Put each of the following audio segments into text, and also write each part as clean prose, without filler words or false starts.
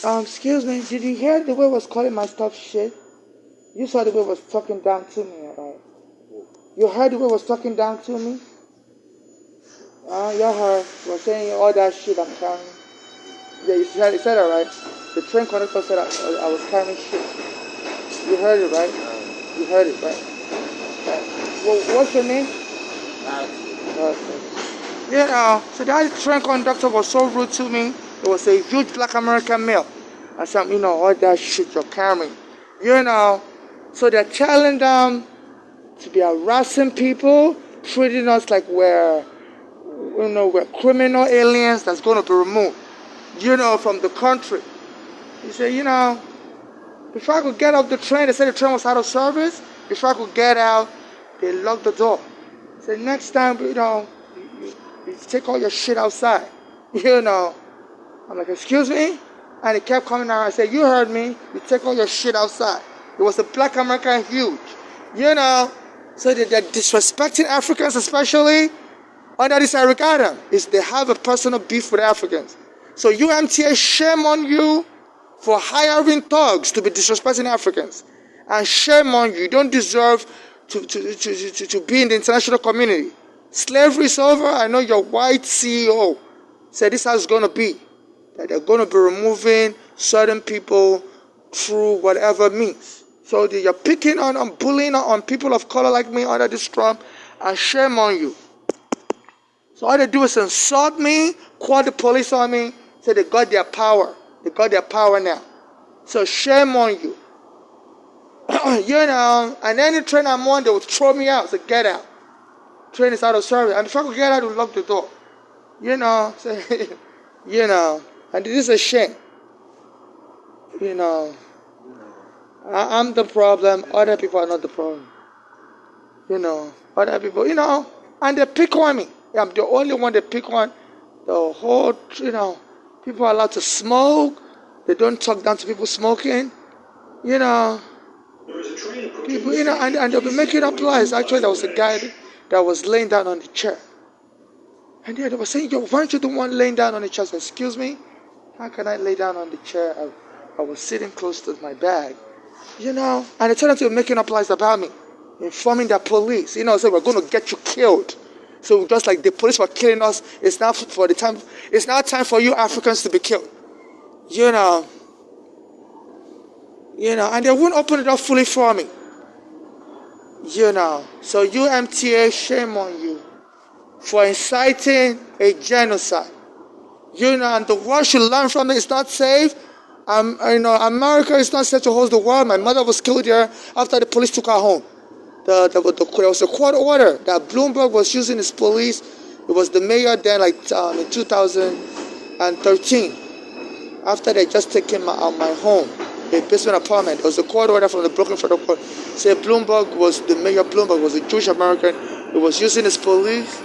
Excuse me, did you hear the way it was calling my stuff shit? You saw the way it was talking down to me, right? You heard the way it was talking down to me? You heard. Was saying all that shit I'm carrying. Yeah, you said it right. The train conductor said I was carrying shit. You heard it, right? You heard it, right? Well, what's your name? So that train conductor was so rude to me. It was a huge black American male. I said, all that shit you're carrying. So they're telling them to be harassing people, treating us like we're criminal aliens that's going to be removed, from the country. He said, before I could get off the train, they said the train was out of service. Before I could get out, they locked the door. He said, next time, you take all your shit outside. I'm like, excuse me? And he kept coming out. I said, you heard me. You take all your shit outside. It was a black American huge. So they're disrespecting Africans, especially under this Eric Adam. They have a personal beef with Africans. So UMTA, shame on you for hiring thugs to be disrespecting Africans. And shame on you. You don't deserve to be in the international community. Slavery is over. I know your white CEO said this is how it's going to be. That they're going to be removing certain people through whatever means. So you're picking on and bullying on people of color like me under this Trump, and shame on you. So all they do is insult me, call the police on me, say they got their power. They got their power now. So shame on you. And any train I'm on, they will throw me out. So get out. Train is out of service. And if I could get out, they will lock the door. And this is a shame. I'm the problem. Other people are not the problem. Other people, and they pick on me. I'm the only one they pick on. The whole, people are allowed to smoke. They don't talk down to people smoking. People, and they'll be making up lies. Actually, there was a guy that was laying down on the chair. And they were saying, why aren't you the one laying down on the chair? I said, excuse me? How can I lay down on the chair? I was sitting close to my bag. And they told them to be making up lies about me. Informing the police. Saying, we're going to get you killed. So just like the police were killing us, it's now time for you Africans to be killed. And they wouldn't open it up fully for me. So UMTA, shame on you for inciting a genocide. And the world should learn from it. It's not safe. America is not safe to host the world. My mother was killed here after the police took her home. There was a court order that Bloomberg was using his police. It was the mayor then, in 2013. After they just taken my home, a basement apartment. There was a court order from the Brooklyn Federal Court. Said Bloomberg was the mayor. Bloomberg was a Jewish American. He was using his police,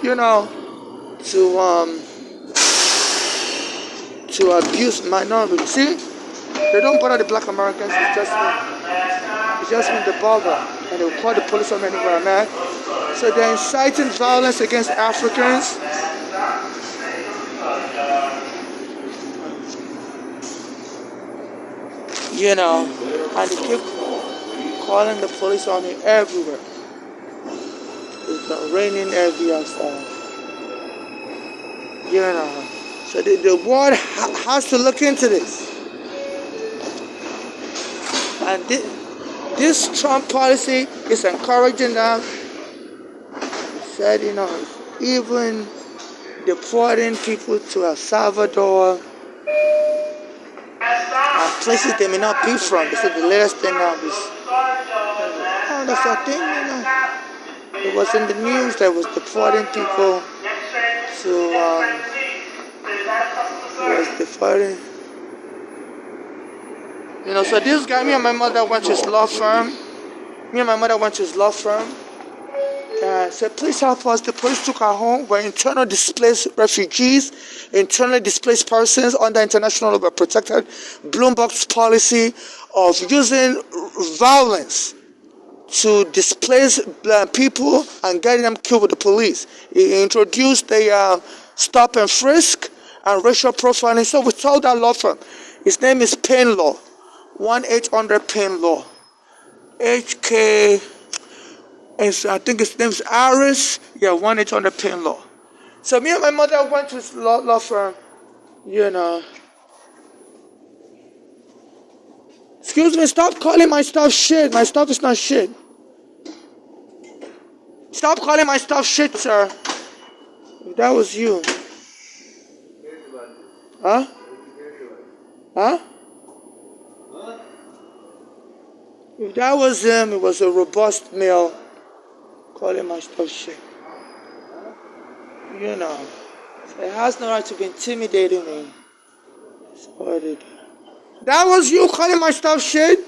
to abuse minorities. See, they don't bother the black Americans. It's just been the bother. And they'll call the police on anywhere I'm at. So they're inciting violence against Africans. And they keep calling the police on me everywhere. It's been raining every outside. So the world has to look into this. And this Trump policy is encouraging them. He said, even deporting people to El Salvador and places they may not be from. They said the latest thing now is, that's a thing, It was in the news that was deporting people to, so this guy, me and my mother went to his law firm. Said, please help us. The police took our home. We're internally displaced refugees, internally displaced persons under international law. We're protected. Bloomberg's policy of using violence to displace people and getting them killed with the police. He introduced a stop and frisk and racial profiling. So we told our law firm, His name is Pain Law. 1-800 Pain Law. HK, I think his name's Aris. Yeah, 1-800 Pain Law. So me and my mother went to his law firm, you know. Excuse me, stop calling my stuff shit. My stuff is not shit. Stop calling my stuff shit, sir. If that was you. Huh? Huh? If that was him, it was a robust male calling my stuff shit. You know. So it has no right to be intimidating me. That's what it is. That was you calling my stuff shit?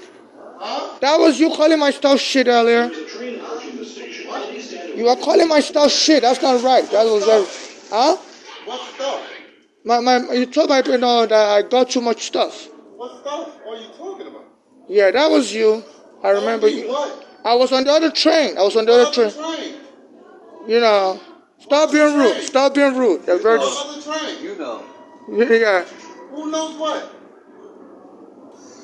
Huh? That was you calling my stuff shit earlier? You are calling my stuff shit. That's not right. That was huh? What stuff? You told my people that I got too much stuff. What stuff are you talking about? Yeah, that was you. I remember you. What? I was on the other train. Train? You know. Stop being rude. Stop being rude. Other train. You know. Yeah. Who knows what?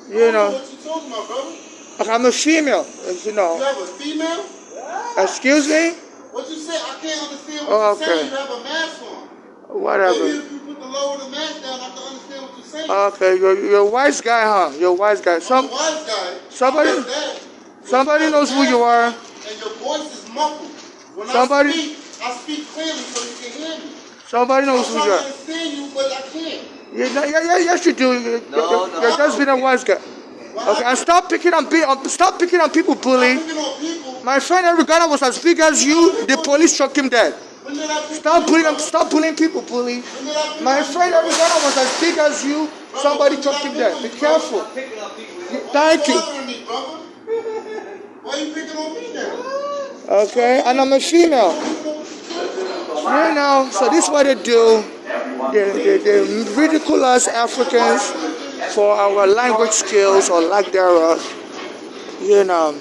You know. What you talking about, brother? I'm a female. You know. You have a female? Excuse me? What you say? I can't understand what you're saying. You have a mask on. Whatever. Maybe if you put the lower the mask down, I can understand what you're saying. Okay, you're a wise guy, huh? You're a wise guy. I'm a wise guy. Somebody knows who you are. And your voice is muffled. When I speak clearly so you can hear me. Somebody knows who you are. I understand you, but I can't. Yes, you do. You're just being a wise guy. Okay, and stop picking on people, bully. My friend Erigana was as big as you. The police struck him dead. Stop bullying people, bully. My friend Erigana was as big as you. Somebody struck him dead. Be careful. Thank you. Why are you picking on me now? Okay, and I'm a female. You know, so this is what they do. They ridicule us Africans for our language skills or lack thereof. You know.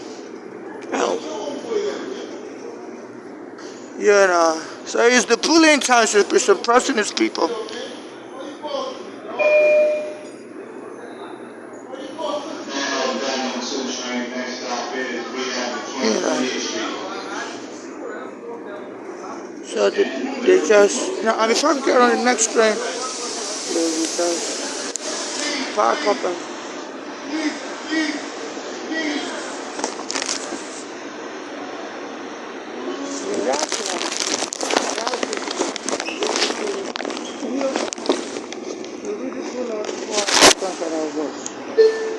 You know. So it's the bullying time. It's oppressing his people. So they just, and if I get on the next train, they will just park up and.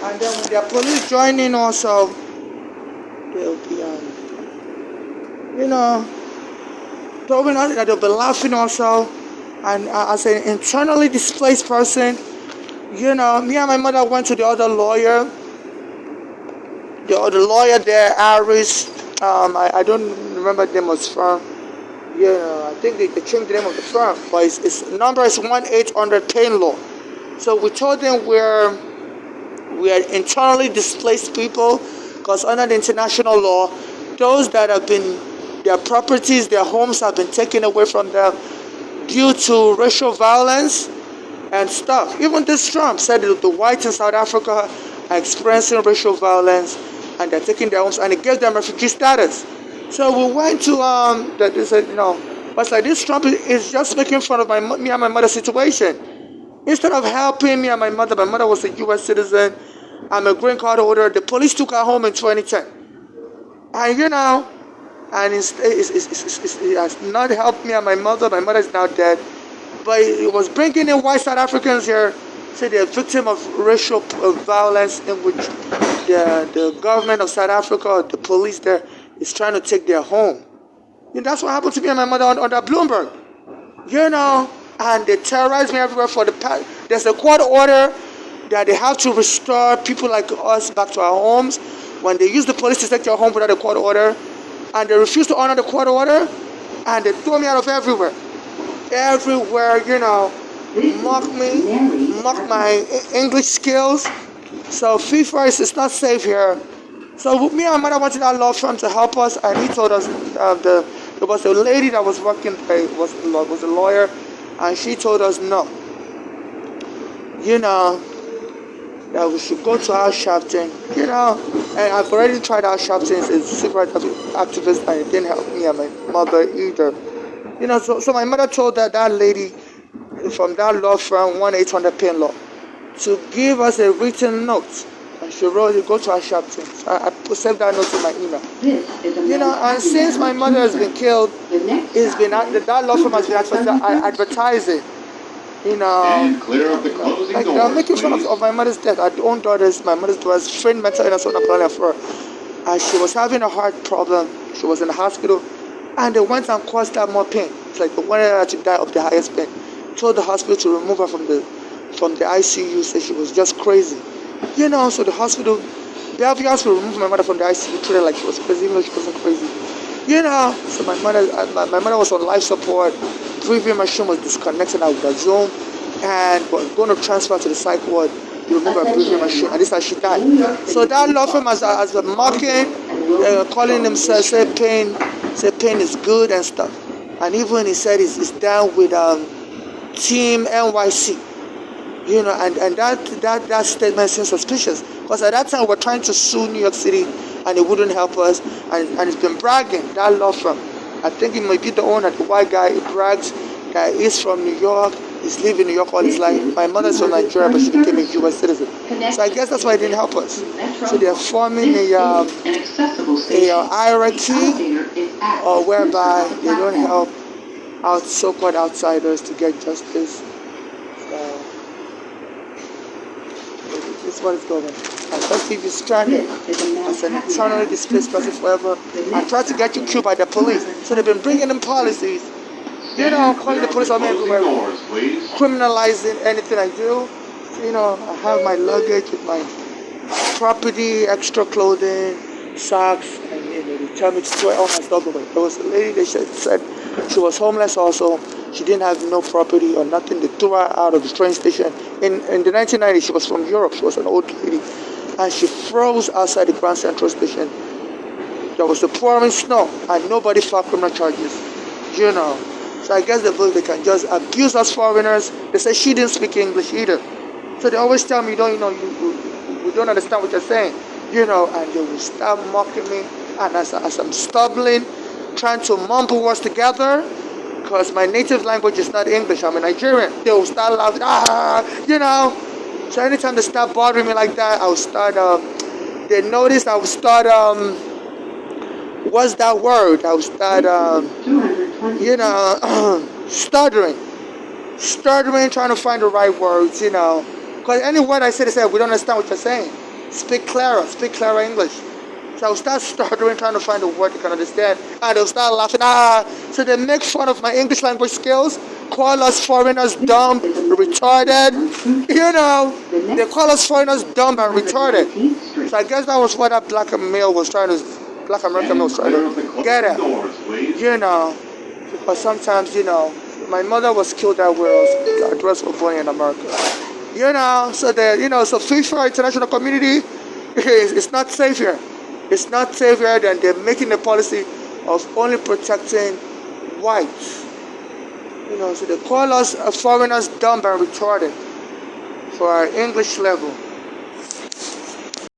And then when the police join in also, they'll be you know, told me that they'll be laughing also. And as an internally displaced person, you know, me and my mother went to the other lawyer. The other lawyer there, Aris, I don't remember the name of his firm. You know, I think they changed the name of the firm, but its number is 1-800 Pain Law. So we told them we are internally displaced people, because under the international law, those that have been, their properties, their homes have been taken away from them due to racial violence and stuff. Even this Trump said that the whites in South Africa are experiencing racial violence and they're taking their homes, and it gave them refugee status. So we went to they said, you know, but like this Trump is just making fun of me and my mother's situation. Instead of helping me and my mother was a U.S. citizen. I'm a green card holder. The police took her home in 2010. And you know, and it has not helped me and my mother. My mother is now dead. But it was bringing in white South Africans here, say they're victim of racial violence in which the government of South Africa, the police there, is trying to take their home. And that's what happened to me and my mother under Bloomberg. You know, and they terrorize me everywhere for the past. There's a court order that they have to restore people like us back to our homes. When they use the police to take their home without a court order, and they refuse to honor the court order, and they throw me out of everywhere. Everywhere, you know, mock me, mock my English skills. So FIFA is not safe here. So me and my mother went to that law firm to help us, and he told us there was a lady that was working there, was a lawyer, and she told us no. You know, that we should go to Al Sharpton, and I've already tried Al Sharpton as a civil rights activist, and it didn't help me and my mother either. So my mother told that lady from that law firm, 1-800-PIN Law, to give us a written note. And she wrote, "You go to Al Sharpton." So I saved that note in my email. And since my mother has been killed, that law firm has been advertising. And clear up the closing Like doors, they're making fun please. of my mother's death. Our own daughters, my mother's daughters, trained mental illness on applying for her. And she was having a heart problem. She was in the hospital, and they went and caused her more pain. It's like they wanted her to die of the highest pain. Told the hospital to remove her from the ICU. Said she was just crazy. So the hospital removed my mother from the ICU, treated her like she was crazy, even though she wasn't crazy. So my mother was on life support. Breathing machine was disconnected out with the Zoom, and was going to transfer to the psych ward to remove her breathing machine, and this is how she died. So that law firm has been mocking, calling himself, say pain is good and stuff, and even he said he's down with Team NYC. And that statement seems suspicious, because at that time we were trying to sue New York City and it wouldn't help us, and it's been bragging, that law firm. I think he might be the owner, the white guy. He brags that he's from New York, he's lived in New York all his life. My mother's from Nigeria, but she became a US citizen. So I guess that's why it didn't help us. So they're forming a hierarchy, or whereby they don't help out so-called outsiders to get justice. This is what is going on. And just leave you stranded as an internally displaced person forever, and try to get you killed by the police. So they've been bringing in policies, calling the police on me everywhere, criminalizing anything I do. So, I have my luggage with my property, extra clothing, socks, and they tell me to throw all my stuff away. There was a lady that said she was homeless also. She didn't have no property or nothing. They threw her out of the train station. In the 1990s, she was from Europe. She was an old lady. And she froze outside the Grand Central Station. There was a pouring snow, and nobody filed criminal charges. So I guess they believe they can just abuse us foreigners. They say she didn't speak English either. So they always tell me, we don't understand what you're saying. And they will start mocking me. And as I'm stumbling, trying to mumble words together, because my native language is not English, I'm a Nigerian, they will start laughing, So anytime they start bothering me like that, I will start, they notice I will start, what's that word? I will start, stuttering, trying to find the right words, Because any word I say, they say, we don't understand what you're saying. Speak clearer English. So I'll start stuttering, trying to find a word they can understand, and they'll start laughing. So they make fun of my English language skills, call us foreigners dumb, retarded. They call us foreigners dumb and retarded. So I guess that was what that Black American male was trying to get at. But sometimes, my mother was killed that way. Our daughters were born in America. So so fish for our international community is not safe here. It's not safe here, and they're making a policy of only protecting whites. So they call us foreigners dumb and retarded for our English level.